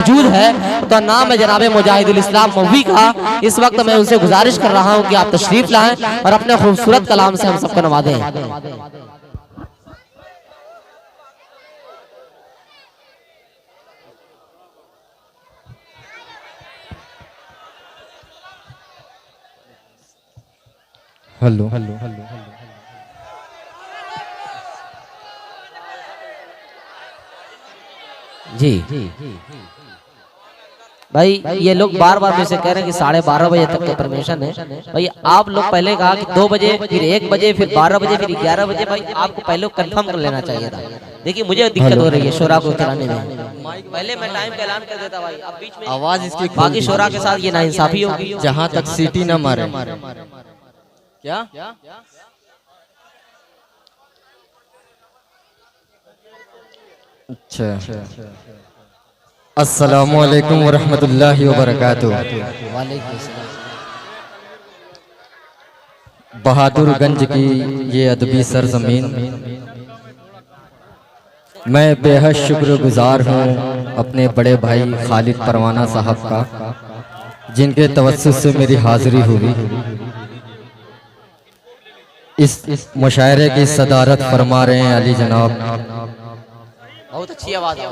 मौजूद है तो नाम है जनाब मुजाहिदुल इस्लाम मौवी का। इस वक्त मैं उनसे गुजारिश कर रहा हूं कि आप तशरीफ लाएं और अपने खूबसूरत कलाम से हम सबको नवाजें। हेलो हेलो हेलो जी भाई ये लोग बार बार मुझसे कह रहे हैं कि 12:30 बजे तक का परमिशन है। भाई आप लोग पहले कहा कि 2 बजे, फिर 1 बजे, फिर 12 बजे, फिर 11 बजे। भाई आपको पहले कंफर्म कर लेना चाहिए था। देखिए मुझे दिक्कत हो रही है शोरा को चलाने में। पहले मैं टाइम का ऐलान कर देता भाई, अब बीच में आवाज इसकी बाकी शोरा के साथ ये नाइंसाफी होगी। जहाँ तक सीटी ना मारे क्या अच्छा। अस्सलामु अलैकुम वरहमतुल्लाहि वबरकातुहू। बहादुरगंज की ये अदबी सरजमीन, मैं बेहद शुक्रगुजार हूँ अपने बड़े भाई खालिद परवाना साहब का, जिनके तवज्जुह से मेरी हाजिरी हुई। इस मुशायरे की सदारत फरमा रहे हैं अली जनाब। बहुत अच्छी आवाज है।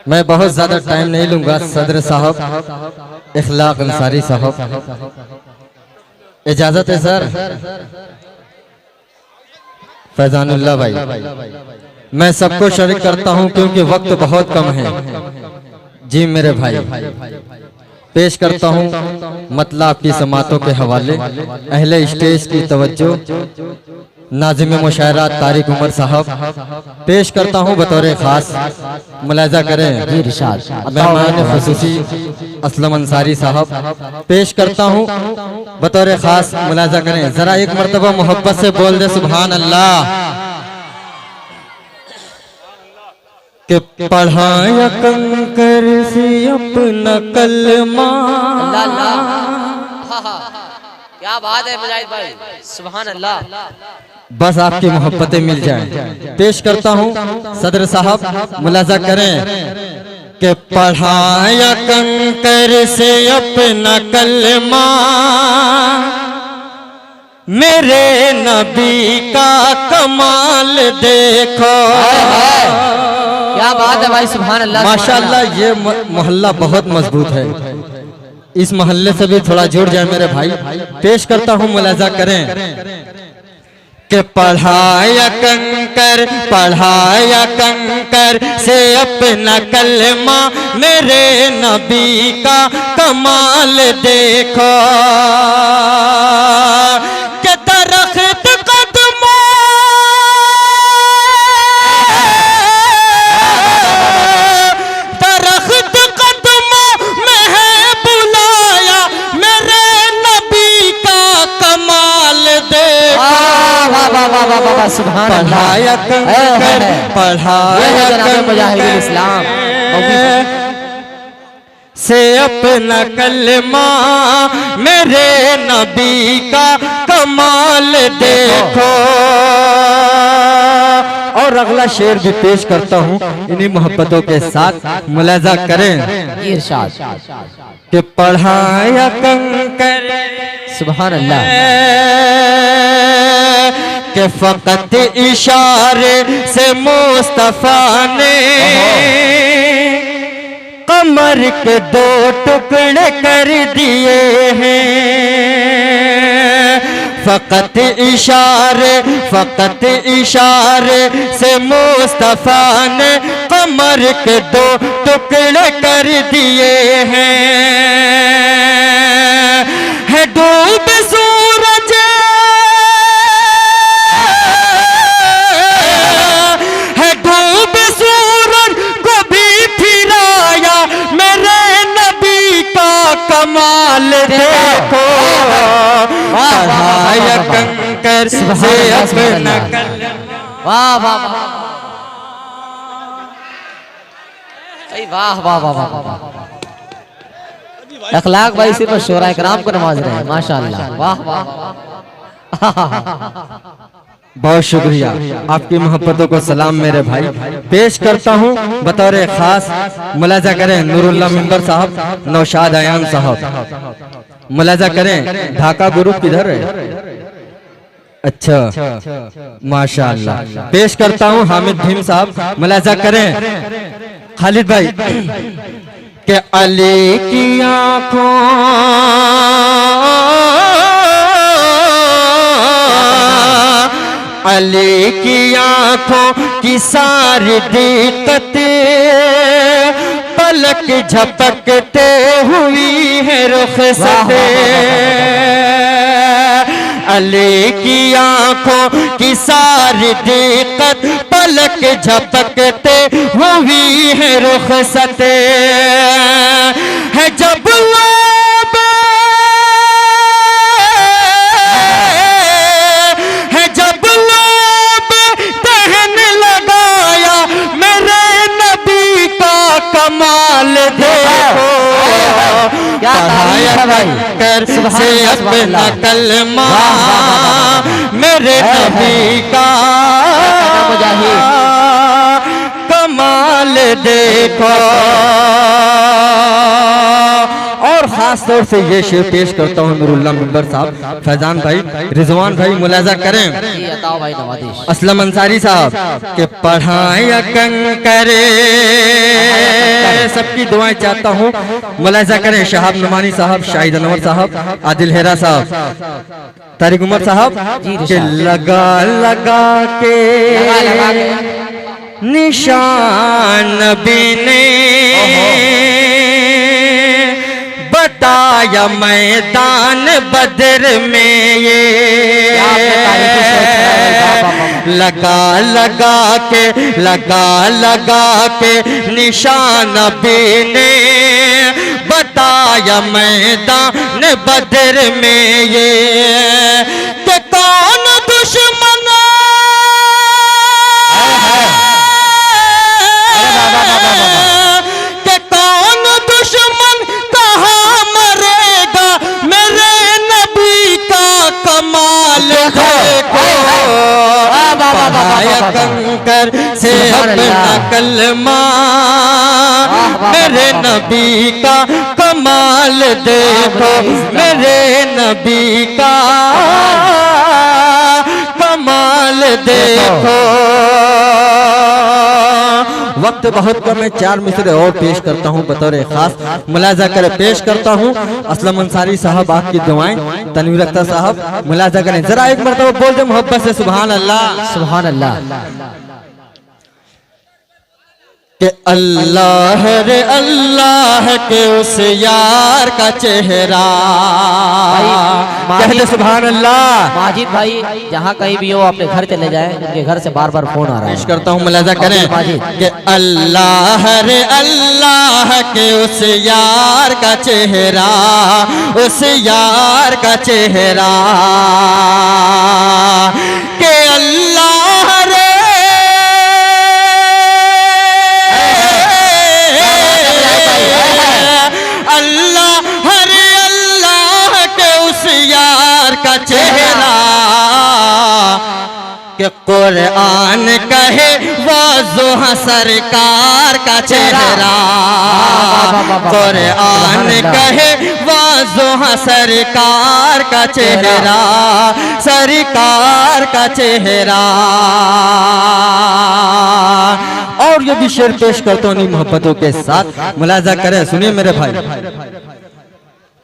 मैं बहुत ज्यादा टाइम नहीं लूंगा। सदर साहब इखलाक अंसारी साहब, इजाजत है सर। फैजानुल्लाह भाई, मैं सबको शरीक करता हूं क्योंकि वक्त बहुत कम है। जी मेरे भाई, पेश करता हूं मतलब आपकी समातों के हवाले। अहले स्टेज की तवज्जो, नाज़िम मुशायरा तारिक उमर साहब पेश करता हूं बतौर खास। मुलाजा करें मेहमान ख़ुसूसी असलम अंसारी साहब पेश करता हूं बतौर खास। मुलाजा करें जरा एक मर्तबा मोहब्बत से बोल दे सुभान अल्लाह। के पढ़ाया कंकर से अपना कलमा। क्या बात है मुजाहिद भाई, सुभान अल्लाह। बस आपकी मोहब्बतें मिल जाएं। पेश करता हूं सदर साहब, मुलाजा करें के पढ़ाया कंकर से अपना कलमा, मेरे नबी का कमाल देखो। क्या बात है भाई, सुभान अल्लाह माशाअल्लाह। ये मोहल्ला बहुत मजबूत है, इस मोहल्ले से भी थोड़ा जुड़ जाए मेरे भाई। पेश करता हूं, मुलाजा करें के पढ़ाया कंकर से अपना कलमा, मेरे नबी का कमाल देखो। के दरख्त कदमों में है बुलाया, मेरे नबी का कमाल देखो। पढ़ाया कंकर मुजाहिदुल इस्लाम से अपना कलमा, मेरे नबी का कमाल देखो। और अगला शेर भी पेश करता हूँ इन्हीं मोहब्बतों के साथ। मुलाजा करें इरशाद कि पढ़ाया कंकर सुभान अल्लाह के फकत इशारे से मुस्तफा ने कमर के 2 टुकड़े कर दिए हैं। फकत इशारे से मुस्तफा ने कमर के 2 टुकड़े कर दिए हैं। है डूब सूरज कमाल देखो। पढ़ाया कंकर से अपना वाह वाह वाह वाह वाह वाह वाह। अखलाक भाई सिर्फ शोरा इकराम को नवाज रहे हैं, माशाअल्लाह, वाह वाह। बहुत शुक्रिया, आपकी मोहब्बतों को सलाम मेरे भाई। पेश करता हूँ बतौर खास, मुलाजा करें नूरुल्लाह मिंबर साहब, नौशाद आयान साहब, मुलाजा करें। ढाका ग्रुप किधर है? अच्छा, माशाअल्लाह। पेश करता हूँ हामिद भीम साहब, मुलाजा करें। खालिद भाई के अली की आंखों अली की आंखों की सारी दिक्कत पलक झपकते हुई है रुखसते। अली की आंखों की सारी दिक्कत पलक झपकते हुई है रुखसते। है जब कर से अपना कलमा मेरे नबी का कमाल देखो। और खास तौर से ये शेर पेश करता हूँ नूरुल्लाह मिंबर साहब, फैजान भाई, रिजवान भाई, मुलाजा करें। असलम अंसारी साहब के पढ़ाया कंकरे, सबकी दुआएं चाहता हूँ, मुलाजा करें। शहाब नुमानी साहब, शाहिद अनवर साहब, आदिल हेरा साहब, तारिक उमर साहब के लगा लगा के निशान बिने बताया मैदान बदर में ये लगा लगा के निशान बिने बताया मैदान बदर में ये कि कौन दुश्मन कि कौन दुश्मन कहाँ मरेगा मेरे नबी का कमाल देखो। पढ़ाया कंकर से अपना कलमा मेरे नबी का कमाल देखो, मेरे नबी का कमाल देखो। वक्त बहुत कम है, 4 मिसरे और पेश करता हूँ बतौर खास, मुलाजा कर पेश करता हूँ। असलम अंसारी साहब आपकी दुआएं, तनवीर अख्तर साहब मुलाजा करें, जरा एक मरतबा बोल दे मोहब्बत से सुभान अल्लाह, सुभान अल्लाह। कि अल्लाह रे अल्लाह के उस यार का चेहरा, कहते सुभान अल्लाह। माजिद भाई जहाँ कहीं भी हो अपने घर चले जाए, उनके घर से बार बार फोन आ रहा है। पेश करता हूँ, मुलाजा करें कि अल्लाह रे अल्लाह के उस यार का चेहरा, उस यार का चेहरा के अल्लाह रे का चेहरा कि कुरान कहे वाज़ोह सरकार का चेहरा, कुरान कहे वाज़ोह सरकार का चेहरा, सरकार का चेहरा। और ये भी शेर पेश करता हूँ मोहब्बतों के साथ, मुलाजा करें, सुनिए मेरे भाई।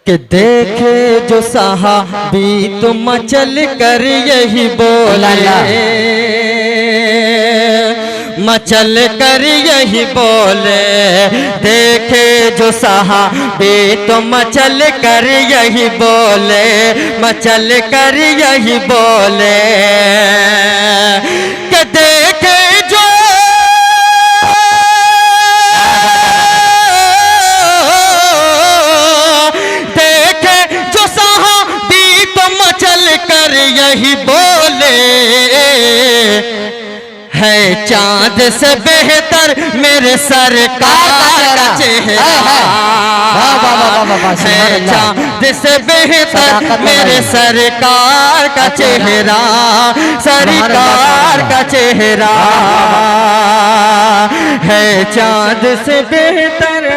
कि देखे जो सहाबी तो मचल कर यही बोले, मचल कर यही बोले, देखे जो सहाबी तो मचल कर यही बोले, मचल कर यही बोले। कि देखे जो यही बोले है चांद से बेहतर मेरे सरकार का चेहरा, है चांद से बेहतर मेरे सरकार का चेहरा, सरकार का चेहरा है चांद से बेहतर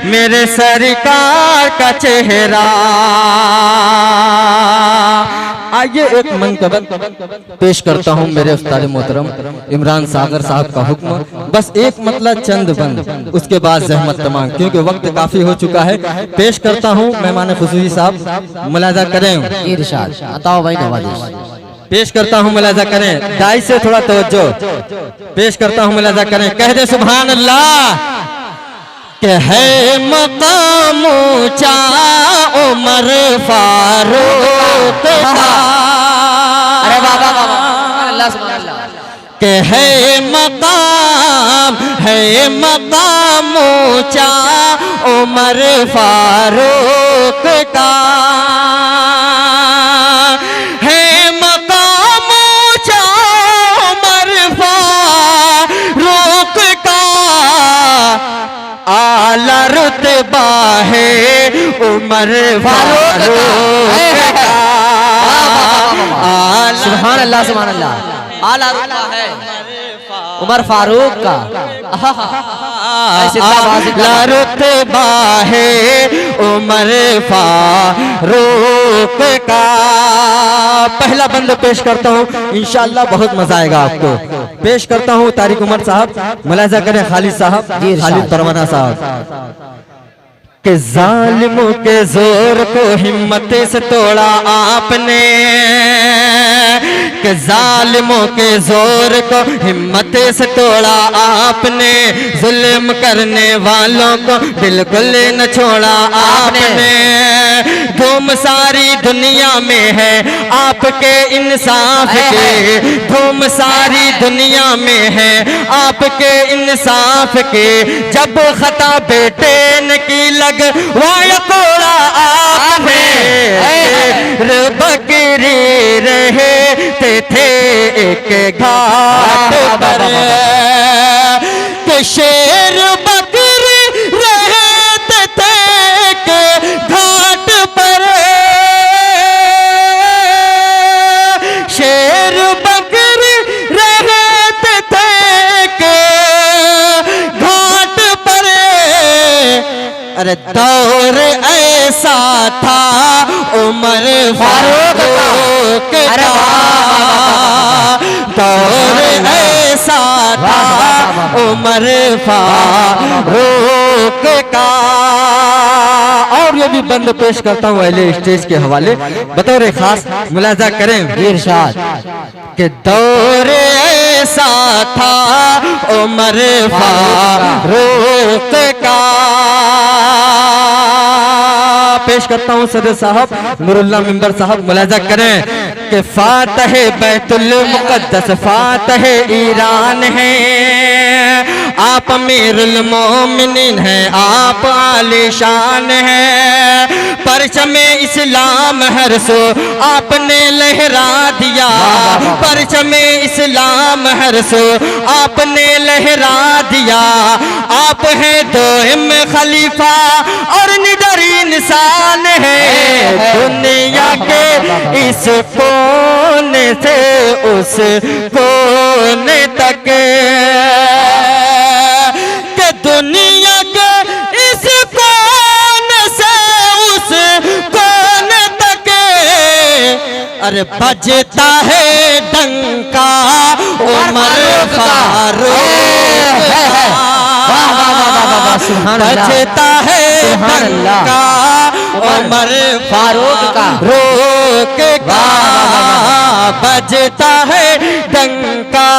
मेरे सरकार का चेहरा। आइए एक मनकबत पेश करता हूं मेरे उस्ताद मोहतरम इमरान सागर साहब का हुक्म, बस एक मतलब चंद बंद, उसके बाद जहमत तमाम, क्योंकि वक्त काफी हो चुका है। पेश करता हूं मेहमान खुसूसी साहब, मुलाजा करें। इरशाद बताओ भाई नवाज़िश। पेश करता हूं, मुलाजा करें, दाई से थोड़ा तवज्जो। पेश करता हूं, मुलाजा करें, कह दे सुभान अल्लाह। के है मकाम ऊंचा उमर फारूक का, अरे बाबा अल्लाह सुभान अल्लाह। के है मकाम ऊंचा उमर फारूक का, है मकाम ऊंचा उमर फारूक का, आला रुतबा है उमर फारूक का, सुभान अल्लाह सुभान अल्लाह। आला रुतबा है उमर फारूक का, आला रुतबा है उमर फारूक का। पहला बंद पेश करता हूँ, इंशाअल्लाह बहुत मजा आएगा आपको। पेश करता हूँ तारिक उमर साहब, मुलाजा करें खालिद साहब, खालिद परवाना साहब। के जालिमों के जोर को हिम्मत से तोड़ा आपने, के जालिमों के जोर को हिम्मत से तोड़ा आपने, जुल्म करने वालों को बिल्कुल न छोड़ा आपने। धूम सारी दुनिया में है आपके इंसाफ के, धूम सारी दुनिया में है आपके इंसाफ के, जब खता बेटे न की लग वाय कोड़ा आपने, बकरी रहे थे एक घाट पर, के शेर बकरी रहते थे के घाट पर, शेर बकरी रहते थे के घाट पर। अरे दौर ऐसा था उमर फारूक का, दौर ऐसा था उमर फारूक का। और ये भी बंद पेश करता हूँ अहले स्टेज के हवाले, बतौर खास मुलाजा करें। इरशाद के दौर ऐसा था उमर फारूक का। पेश करता हूँ सदर साहब नूरुल्लाह मिंबर साहब, मुलाजा करें कि फातह बैतुल मुक़द्दस फातह ईरान है, आप अमीरुल मोमिनीन हैं, आप आलिशान हैं, परचमे इस्लाम हर सो आपने लहरा दिया, परचमे इस्लाम हर सो आपने लहरा दिया। आप हैं दोइम खलीफा और निडर इंसान है, दुनिया के इस कोने से उस कोने तक, के दुनिया के इस कोने से उस कोने तक, अरे बजता है डंका उमर फारूक, बजता है डंका उमर फारूक का, रोक का बजता है डंका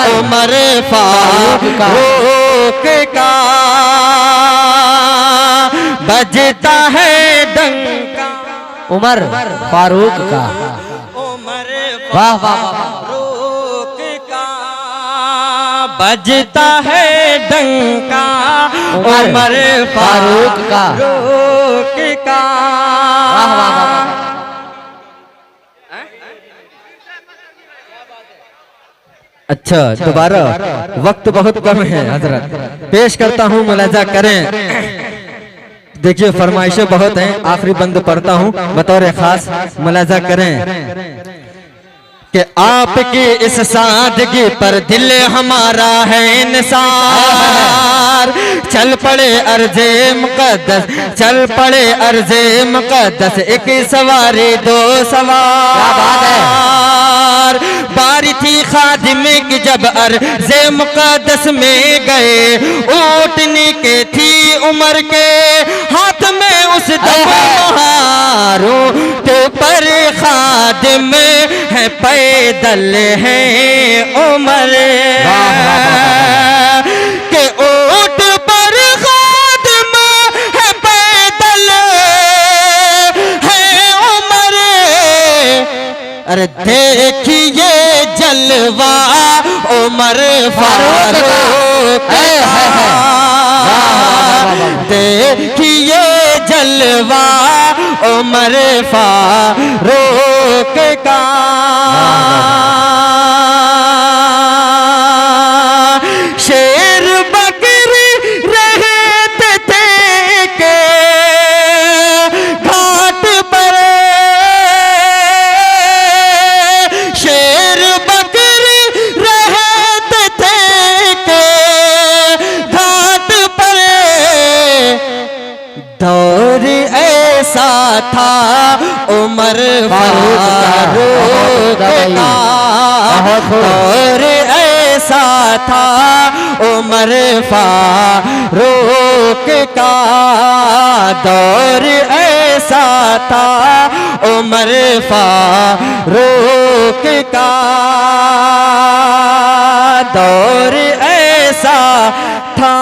उमर फारूक का, रोक का बजता है डंका उमर फारूक का। उमर वाह वाह वाह, फारूक का बजता है डंका उमर फारूक का, फारूक का। वाह वाह वाह, अच्छा दोबारा, वक्त बहुत कम है हजरत, पेश करता हूँ मुलाजा करें। देखिए फरमाइशें बहुत हैं, आखिरी बंद पढ़ता हूँ बतौर खास, मुलाजा करें कि आपकी इस सादगी पर दिल हमारा है निसार। चल पड़े अर्ज़े मुक़द्दस, चल पड़े अर्ज़े मुक़द्दस, एक सवारी दो सवार। बारी थी खादिम की जब अर्ज़े मुक़द्दस में गए, ऊँटनी के थी उमर के हाथ में उस दमहारों के पर खादिम है पैदल है उमर के ऊँट पर खादिम है पैदल है उमर। अरे देखिए जलवा उमर फारूक का, देखिए जलवा उमर फारूक का। शेर बकरी रहते थे के घाट पर, शेर बकरी रहते थे के घाट पर। दौर ऐसा था उमर फारूक का, दौर ऐसा था उमर फारूक का, दौर ऐसा था उमर फारूक का, दौर ऐसा था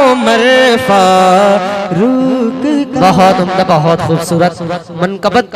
उमर फारूक का। बहुत उम्दा, बहुत खूबसूरत मनकबत।